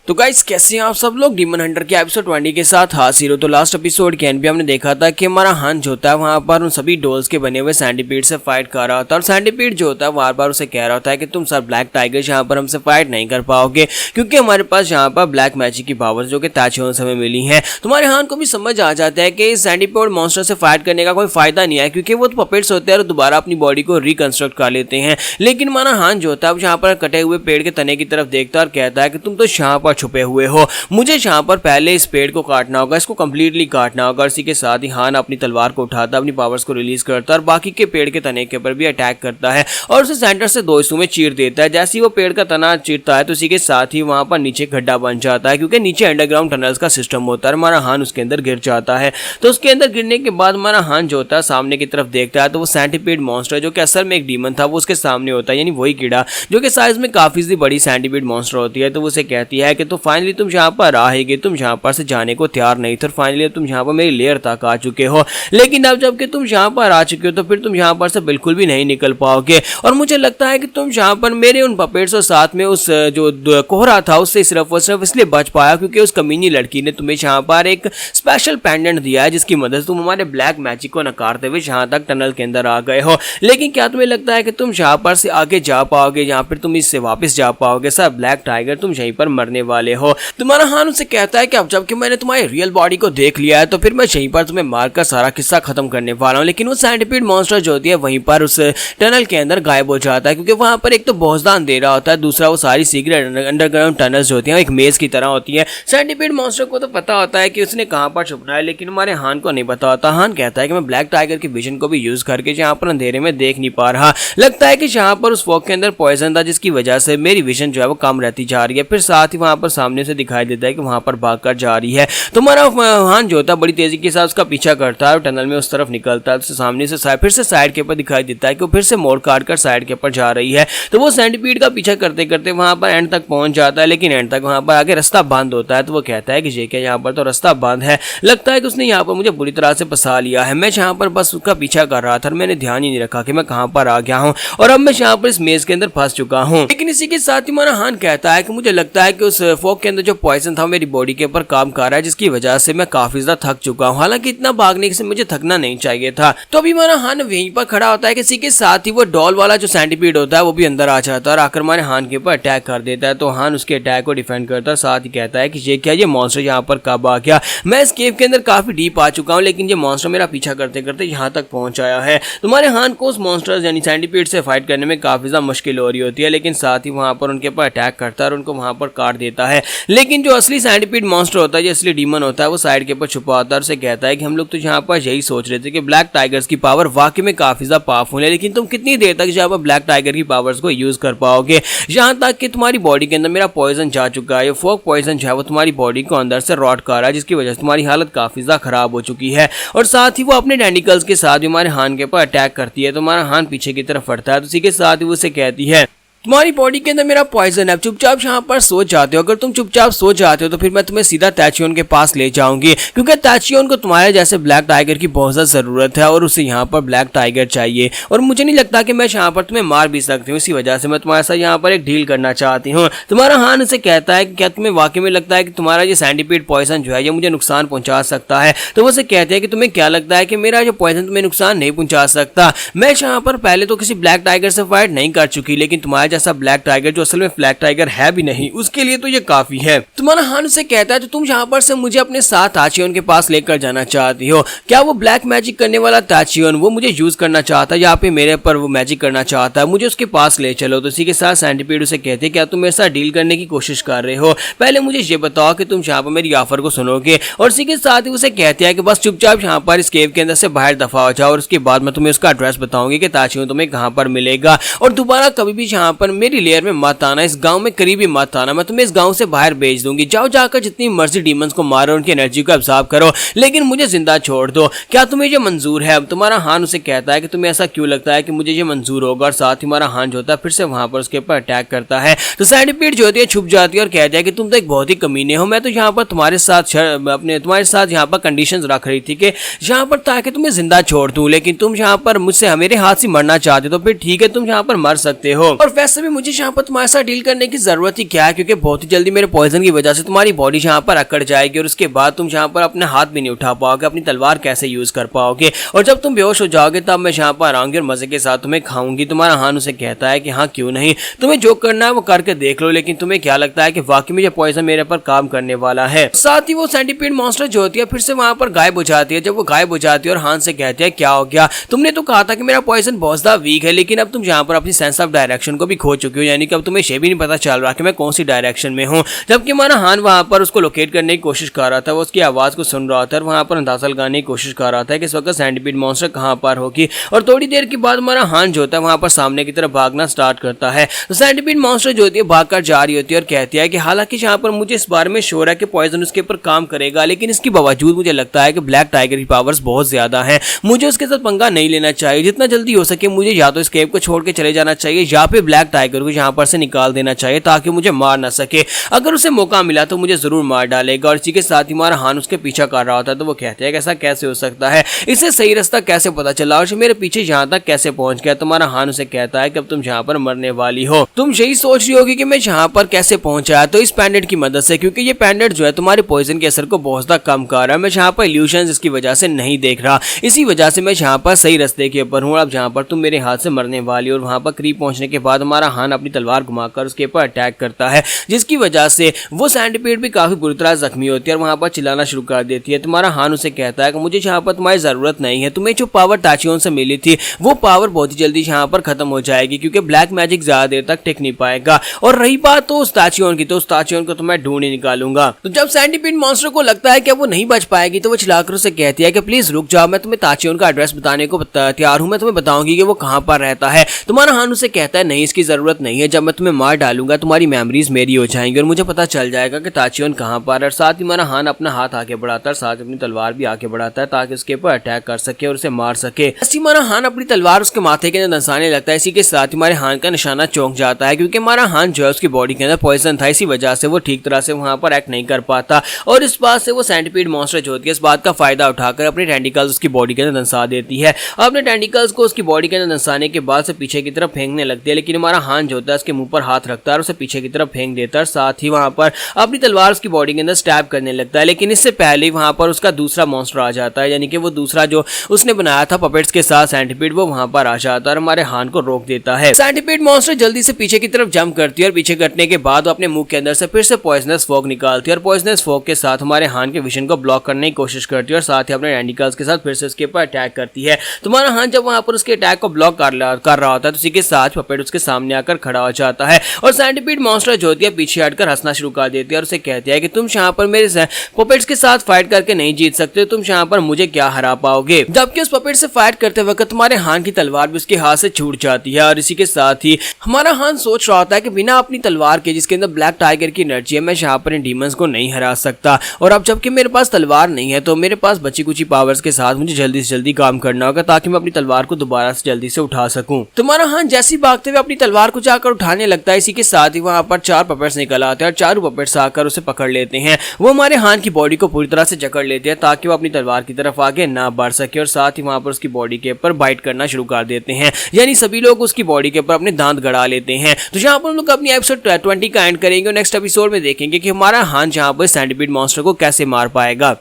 तो गाइस कैसे हैं आप सब लोग। डीमन हंटर के एपिसोड 20 के साथ हाजिर हो। तो लास्ट एपिसोड के एंड पे हमने देखा था कि हमारा हंस जो होता है वहां पर उन सभी डॉल्स के बने हुए सैंटीपीड से फाइट कर रहा होता है और सैंटीपीड जो होता है बार बार उसे कह रहा होता है कि तुम सर ब्लैक टाइगर यहाँ पर हमसे फाइट नहीं कर पाओगे क्योंकि हमारे पास यहाँ पर ब्लैक मैजिक की पावर्स जो कि ताचियों से हमें मिली है। तुम्हारे हान को भी समझ आ जाता है कि सैंटीपीड मॉन्स्टर से फाइट करने का कोई फायदा नहीं है क्योंकि वो तो पपेट्स होते हैं और दोबारा अपनी बॉडी को रिकंस्ट्रक्ट कर लेते हैं। लेकिन हमारा हान जो होता है यहाँ पर कटे हुए पेड़ के तने की तरफ देखता है और कहता है कि तुम तो यहाँ पर छुपे हुए हो, मुझे यहाँ पर पहले इस पेड़ को काटना होगा, इसको कंप्लीटली काटना होगा। इसी के साथ ही हान अपनी तलवार को उठाता, अपनी पावर्स को रिलीज करता है और बाकी के पेड़ के तने के ऊपर भी अटैक करता है और उसे सेंटर से दो हिस्सों में चीर देता है। जैसे ही वो पेड़ का तना चीरता है तो इसी के साथ ही वहां पर नीचे गड्ढा बन जाता है क्योंकि नीचे अंडरग्राउंड टनल्स का सिस्टम होता है। हमारा हान उसके अंदर गिर जाता है। तो उसके अंदर गिरने के बाद हमारा हान जो होता है सामने की तरफ देखता है तो वो सैंटीपीड मॉन्स्टर जो कि असल में एक डीमन था वो उसके सामने होता है, यानी वही कीड़ा जो कि साइज में काफी बड़ी सैंटीपीड मॉन्स्टर होती है। तो वो उसे कहती है कि तो फाइनली तुम यहाँ पर आएगी, तुम यहाँ पर से जाने को तैयार नहीं थे, फाइनली तुम यहाँ पर मेरी लेयर तक आ चुके हो, लेकिन अब जबकि तुम यहाँ पर आ चुके हो तो फिर तुम यहाँ पर से बिल्कुल भी नहीं निकल पाओगे। और मुझे लगता है कि तुम यहाँ पर मेरे उन पपेट्स और साथ में उस जो कोहरा था उससे सिर्फ और सिर्फ इसलिए बच पाया क्योंकि उस कमीनी लड़की ने तुम्हें यहाँ पर एक स्पेशल पेंडेंट दिया है जिसकी मदद से तुम हमारे ब्लैक मैजिक को नकारते हुए यहाँ तक टनल के अंदर आ गए हो। लेकिन क्या तुम्हें लगता है कि तुम यहाँ पर से आगे जा पाओगे, यहाँ पर तुम इससे वापस जा पाओगे? सर ब्लैक टाइगर तुम यहीं पर मरने वाले हो। तुम्हारा हान उसे कहता है कि अब जबकि मैंने तुम्हारी रियल बॉडी को देख लिया है तो फिर मैं यहीं पर तुम्हें मारकर सारा किस्सा खत्म करने वाला हूँ। लेकिन वो सैंटीपीड मॉन्स्टर जो होती है वहीं पर उस टनल के अंदर गायब हो जाता है क्योंकि वहां पर एक तो भोजदान दे रहा होता है, दूसरा वो सारी सीक्रेट अंडरग्राउंड टनल्स जो होती हैं एक मेज की तरह होती है। सैंटीपीड मॉन्स्टर को तो पता होता है कि उसने कहां पर छुपना है, लेकिन हमारे हान को नहीं पता होता। हान कहता है कि मैं ब्लैक टाइगर की विजन को भी यूज करके यहाँ पर अंधेरे में देख नहीं पा रहा, लगता है कि यहाँ पर उस फॉग के अंदर पॉइजन था जिसकी वजह से मेरी विजन जो है वो कम रहती जा रही है। फिर साथ ही वहां पर सामने से दिखाई देता है कि वहां पर भागकर जा रही है। तो हमारा हान जो होता है बड़ी तेजी के साथ उसका पीछा करता है और टनल में उस तरफ निकलता है। तो सामने से फिर से साइड के ऊपर दिखाई देता है कि वो फिर से मोड़ काट कर साइड के ऊपर जा रही है। तो वो सैंटीपीड का पीछा करते करते वहां पर एंड तक पहुंच जाता है, लेकिन एंड तक वहां पर आगे रास्ता बंद होता है। तो वो कहता है कि ये क्या यहाँ पर तो रास्ता बंद है, लगता है कि उसने यहाँ पर मुझे बुरी तरह से फंसा लिया है। मैं यहाँ पर बस उसका पीछा कर रहा था और मैंने ध्यान ही नहीं रखा कि मैं कहाँ पर आ गया हूँ और अब मैं यहाँ पर इस मेज के अंदर फंस चुका हूँ। लेकिन इसी के साथ ही हमारा हान कहता है कि मुझे लगता है कि उस फॉग के अंदर जो पॉइजन था मेरी बॉडी के ऊपर काम कर रहा है जिसकी वजह से मैं काफी ज्यादा थक चुका हूँ। हालांकि इतना भागने से मुझे थकना नहीं चाहिए था। तो अभी हमारा हान वहीं पर खड़ा होता है कि इसी के साथ ही वो डॉल वाला जो सैंटीपीड होता है वो भी अंदर आ जाता है और आकर हमारे हान के ऊपर अटैक कर देता है। तो हान उसके अटैक को डिफेंड करता है, साथ ही कहता है कि ये क्या, ये मॉन्स्टर यहाँ पर कब आ गया? मैं इस केव के अंदर काफी डीप आ चुका हूँ लेकिन ये मॉन्स्टर मेरा पीछा करते करते यहाँ तक पहुंच आया है। तुम्हारे हान को उस मॉन्स्टर यानी सैंटीपीड से फाइट करने में काफी ज्यादा मुश्किल हो रही होती है, लेकिन साथ ही वहां पर उनके ऊपर अटैक करता है और उनको वहां पर काट देता है। लेकिन जो असली सैंटीपीड मॉन्स्टर होता है, जो असली डीमन होता है, वो साइड के ऊपर छुपा होता है और उसे कहता है कि हम लोग तो यहाँ पर यही सोच रहे थे कि ब्लैक टाइगर्स की पावर वाकई में काफी ज्यादा पावरफुल है, लेकिन तुम कितनी देर तक यहाँ पर ब्लैक टाइगर की पावर्स को यूज कर पाओगे? यहाँ तक कि तुम्हारी बॉडी के अंदर मेरा पॉइजन जा चुका है, फॉग पॉइजन जो है वो तुम्हारी बॉडी को अंदर से रॉट कर रहा है जिसकी वजह से तुम्हारी हालत काफी ज्यादा खराब हो चुकी है। और साथ ही वो अपने टेंटिकल्स के साथ भी हमारे हान के ऊपर अटैक करती है। तो हमारा हान पीछे की तरफ हटता है। तो इसी के साथ ही वो उसे कहती है तुम्हारी बॉडी के अंदर मेरा पॉइजन है, चुपचाप यहाँ पर सो जाते हो। अगर तुम चुपचाप सो जाते हो तो फिर मैं तुम्हें सीधा ताचियोन के पास ले जाऊंगी क्योंकि ताचियोन को तुम्हारे जैसे ब्लैक टाइगर की बहुत ज्यादा जरूरत है और उसे यहाँ पर ब्लैक टाइगर चाहिए और मुझे नहीं लगता कि मैं यहाँ पर तुम्हें मार भी सकती हूँ। इसी वजह से मैं तुम्हारे साथ यहाँ पर एक डील करना चाहती हूँ। तुम्हारा हान उसे कहता है कि क्या तुम्हें वाकई में लगता है कि तुम्हारा ये सैंटीपीड पॉइजन जो है ये मुझे नुकसान पहुंचा सकता है? तो वो उसे कहते हैं कि तुम्हें क्या लगता है कि मेरा जो पॉइजन तुम्हें नुकसान नहीं पहुंचा सकता? मैं यहाँ पर पहले तो किसी ब्लैक टाइगर से फाइट नहीं कर चुकी, लेकिन तुम्हारा जैसा ब्लैक टाइगर जो असल में ब्लैक टाइगर है भी नहीं, उसके लिए तो ये काफी है। तुम्हारा हान से कहता है तो तुम यहाँ पर से मुझे अपने साथ ताचियोन के पास लेकर जाना चाहती हो? क्या वो ब्लैक मैजिक करने वाला ताचियोन वो मुझे यूज करना चाहता है, यहाँ पे मेरे पर वो मैजिक करना चाहता है, मुझे उसके पास ले चलो। तो इसी के साथ सैंटीपीड उसे कहते हैं क्या तुम मेरे साथ डील करने की कोशिश कर रहे हो? पहले मुझे ये बताओ कि तुम यहाँ पर मेरी ऑफर को सुनोगे। और इसी के साथ ही उसे कहते हैं कि बस चुपचाप यहाँ पर इस केव के अंदर से बाहर दफा हो जाओ और उसके बाद मैं तुम्हें उसका एड्रेस बताऊंगी कि ताचियोन तुम्हें कहाँ पर मिलेगा और दोबारा कभी भी यहाँ पर मेरी लेयर में मत आना, इस गांव में करीबी मत आना, मैं तुम्हें इस गांव से बाहर भेज दूंगी। जाओ जाकर जितनी मर्जी डीमंस को मारो, उनकी एनर्जी को अब्सॉर्ब करो, लेकिन मुझे जिंदा छोड़ दो। क्या तुम्हें ये मंजूर है? अब तुम्हारा हान उसे कहता है कि तुम्हें ऐसा क्यों लगता है कि मुझे ये मंजूर होगा? और साथ ही हमारा हान जो होता है फिर से वहां पर उसके ऊपर अटैक करता है। तो सैंटीपीड जो होती है छुप जाती है और कहती है कि तुम तो एक बहुत ही कमीने हो। मैं तो यहाँ पर तुम्हारे साथ यहाँ पर कंडीशंस रख रही थी कि यहाँ पर ताकि तुम्हें जिंदा छोड़ दूं, लेकिन तुम यहाँ पर मुझसे मेरे हाथ से मरना चाहते हो तो फिर ठीक है, तुम यहाँ पर मर सकते हो। और वैसे भी मुझे यहाँ पर तुम्हारे साथ डील करने की जरूरत ही क्या है, क्योंकि बहुत ही जल्दी मेरे पॉइजन की वजह से तुम्हारी बॉडी यहाँ पर अकड़ जाएगी और उसके बाद तुम यहाँ पर अपने हाथ भी नहीं उठा पाओगे, अपनी तलवार कैसे यूज कर पाओगे। और जब तुम बेहोश हो जाओगे तब मैं यहाँ पर आऊंगी और मजे के साथ तुम्हें खाऊंगी। तुम्हारा हान उसे कहता है कि हाँ क्यों नहीं, तुम्हें जो करना है वो करके देख लो, लेकिन तुम्हें क्या लगता है कि वाकई में ये पॉइजन मेरे पर काम करने वाला है। साथ ही वो सेंटीपीड मॉन्स्टर जो होती है फिर से वहां पर गायब हो जाती है। जब वो गायब हो जाती है और हान से कहती है क्या हो गया, तुमने तो कहा था कि मेरा पॉइजन बहुत ज्यादा वीक है, लेकिन अब तुम यहाँ पर अपनी सेंस ऑफ डायरेक्शन को भी खो चुकी हो, यानी कि अब तुम्हें ये भी नहीं पता चल रहा कि मैं कौन सी डायरेक्शन में हूँ। जबकि हमारा हान वहां पर उसको लोकेट करने की कोशिश कर रहा था, वो उसकी आवाज को सुन रहा था और वहां पर अंदाजा लगाने की कोशिश कर रहा था कि इस वक्त सेंटीपीड मॉन्स्टर कहां पर होगी। और थोड़ी देर के बाद हमारा हान जो होता है वहां पर सामने की तरफ भागना स्टार्ट करता है। तो सेंटीपीड मॉन्स्टर जो होती है भागकर जा रही होती है और कहती है कि हालांकि यहाँ पर मुझे इस बारे में श्योर है कि पॉइजन उसके ऊपर काम करेगा, लेकिन इसके बावजूद मुझे लगता है कि ब्लैक टाइगर की पावर्स बहुत ज्यादा हैं, मुझे उसके साथ पंगा नहीं लेना चाहिए। जितना जल्दी हो सके मुझे या तो इस केव को छोड़ के चले जाना चाहिए या फिर ब्लैक टाइगर को यहाँ पर से निकाल देना चाहिए ताकि मुझे मार ना सके। अगर उसे मौका मिला तो मुझे जरूर मार डालेगा। और इसी के साथ ही हमारा हान उसके पीछा कर रहा होता है। तो वो कहते हैं कि ऐसा कैसे हो सकता है, इसे सही रास्ता कैसे पता चला और मेरे पीछे यहाँ तक कैसे पहुंच गया। तुम्हारा हान उसे कहता है कि अब तुम यहाँ पर मरने वाली हो। तुम यही सोच रही होगी कि मैं यहाँ पर कैसे पहुंचा, तो इस पैंडेट की मदद से, क्योंकि ये पैंडेट जो है तुम्हारे पॉइजन के असर को बहुत ज्यादा कम कर रहा है। मैं यहाँ पर इल्यूशन इसकी वजह से नहीं देख रहा, इसी वजह से मैं यहाँ पर सही रास्ते के ऊपर हूँ। अब जहाँ पर तुम मेरे हाथ से मरने वाली। और वहां पर करीब पहुंचने के बाद हमारा हान अपनी तलवार घुमाकर उसके ऊपर अटैक करता है, जिसकी वजह से वो सेंटीपीड भी काफी बुरी तरह जख्मी होती है और वहां पर चिल्लाना शुरू कर देती है। तुम्हारा हान उसे कहता है कि मुझे यहाँ पर तुम्हारी जरूरत नहीं है, तुम्हें जो पावर टाचियोन से मिली थी वो पावर बहुत ही जल्दी यहाँ पर खत्म हो जाएगी, क्योंकि ब्लैक मैजिक ज्यादा देर तक टिक नहीं पाएगा। और रही बात तो उस टाचियोन की, तो उस टाचियोन को तो मैं ढूंढ ही निकालूंगा। तो जब सेंटीपीड मॉन्स्टर को लगता है कि वो नहीं बच पाएगी तो वो चिल्लाकर उसे कहती है कि प्लीज रुक जाओ, मैं तुम्हें टाचियोन का एड्रेस बताने को तैयार हूं, मैं तुम्हें बताऊंगी कि वो कहां पर रहता है। तुम्हारा हान उसे कहता है नहीं इसकी जरूरत नहीं है, जब मैं तुम्हें मार डालूंगा तुम्हारी मेमोरीज मेरी हो जाएंगी और मुझे पता चल जाएगा कि टाचियोन कहां पर है। और साथ ही हमारा हान अपना हाथ आगे बढ़ाता है, साथ अपनी तलवार भी आगे बढ़ाता है ताकि उसके ऊपर अटैक कर सके और उसे मार सके। हमारा हान अपनी तलवार उसके माथे के अंदर दसाने लगता है। इसी के साथ हमारे हान का निशाना चौंक जाता है, क्योंकि हमारा हान जो है उसकी बॉडी के अंदर पॉइजन था, इसी वजह से वो ठीक तरह से वहां पर एक्ट नहीं कर पाता। और इस बात से वो सेंटीपीड मॉन्स्टर जो होती है इस बात का फायदा उठाकर अपने टेंटिकल्स उसकी बॉडी के अंदर दंसा देती है। अपने टेंटिकल्स को उसकी बॉडी के अंदर दंसाने के बाद से पीछे की तरफ फेंकने लगती है, लेकिन हमारा हान जो होता है उसके मुंह पर हाथ रखता है और उसे पीछे की तरफ फेंक देता है। साथ ही वहां पर अपनी तलवार उसकी बॉडी के अंदर स्टैब करने लगता है, लेकिन इससे पहले वहां पर उसका दूसरा मॉन्स्टर आ जाता है, यानी कि वो दूसरा जो उसने बनाया था पपेट्स के साथ सेंटीपीड, वो वहां पर आ जाता है और हमारे हान को रोक देता है। सेंटीपीड मॉन्स्टर जल्दी से पीछे की तरफ जंप करती है और पीछे कटने के बाद वो अपने मुंह के अंदर से फिर से पॉइजनस फॉग निकालती है और पॉइजनस फॉग के साथ हमारे हान के विजन को ब्लॉक करने की कोशिश करती है और साथ ही अपने टेंटिकल्स के साथ फिर से उसके ऊपर अटैक करती है। तुम्हारा हान जब वहां पर उसके अटैक को ब्लॉक कर रहा होता है तो उसी के साथ पपेट उसके सामने आकर खड़ा हो जाता है और सेंटीपीड मॉन्स्टर जो होती है पीछे हटकर हंसना शुरू कर देती है और उसे कहती है कि तुम यहाँ पर मेरे पपेट्स के साथ फाइट करके नहीं जीत सकते, तुम यहाँ पर मुझे क्या हरा पाओगे। जबकि उस पपेट से फाइट करते वक्त तुम्हारे हान की तलवार भी उसके हाथ से छूट जाती है और इसी के साथ ही हमारा हान सोच रहा होता है कि बिना अपनी तलवार के जिसके अंदर ब्लैक टाइगर की एनर्जी है मैं यहाँ पर इन डीमंस को नहीं हरा सकता। और अब जबकि मेरे पास तलवार नहीं है तो मेरे पास बची कुची पावर्स के साथ मुझे जल्दी से जल्दी काम करना होगा ताकि मैं अपनी तलवार को दोबारा से जल्दी से उठा सकूं। तुम्हारा हान जैसे भागते हुए अपनी तलवार को जाकर उठाने लगता है, इसी के साथ ही वहां पर 4 पपेट्स निकल आते हैं और चारों पपेट्स आकर उसे पकड़ लेते हैं। वो हमारे हान की बॉडी को पूरी तरह से जकड़ लेते हैं ताकि वो अपनी तलवार की तरफ आगे ना बढ़ सके और साथ ही वहां पर उसकी बॉडी के ऊपर बाइट करना शुरू कर देते हैं, यानी सभी लोग उसकी बॉडी के ऊपर अपने दांत गड़ा लेते हैं। तो यहाँ पर हम लोग अपनी एपिसोड 20 का एंड करेंगे और नेक्स्ट एपिसोड में देखेंगे कि हमारा हान जहाँ पर सेंटीपीड मॉन्स्टर को कैसे मार पाएगा।